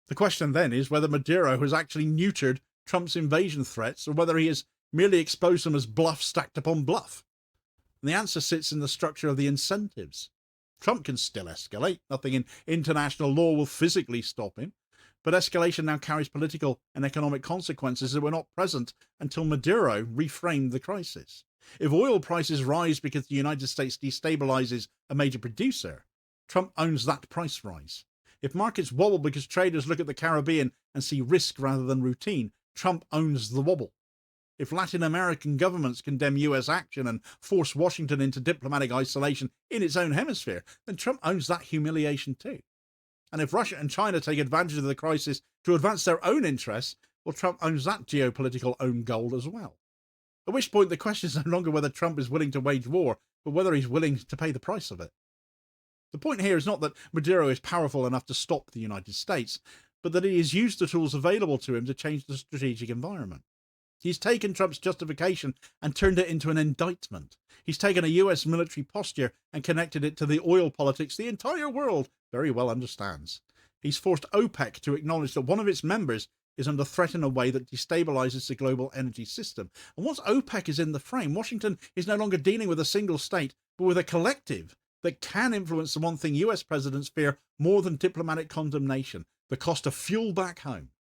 The question then is whether Maduro has actually neutered Trump's invasion threats or whether he has merely exposed them as bluff stacked upon bluff. And the answer sits in the structure of the incentives. Trump can still escalate. Nothing in international law will physically stop him. But escalation now carries political and economic consequences that were not present until Maduro reframed the crisis. If oil prices rise because the United States destabilizes a major producer, Trump owns that price rise. If markets wobble because traders look at the Caribbean and see risk rather than routine, Trump owns the wobble. If Latin American governments condemn US action and force Washington into diplomatic isolation in its own hemisphere, then Trump owns that humiliation too. And if Russia and China take advantage of the crisis to advance their own interests, well, Trump owns that geopolitical own gold as well. At which point the question is no longer whether Trump is willing to wage war, but whether he's willing to pay the price of it. The point here is not that Maduro is powerful enough to stop the United States, but that he has used the tools available to him to change the strategic environment. He's taken Trump's justification and turned it into an indictment. He's taken a US military posture and connected it to the oil politics the entire world very well understands. He's forced OPEC to acknowledge that one of its members is under threat in a way that destabilizes the global energy system. And once OPEC is in the frame, Washington is no longer dealing with a single state, but with a collective that can influence the one thing US presidents fear more than diplomatic condemnation, the cost of fuel back home.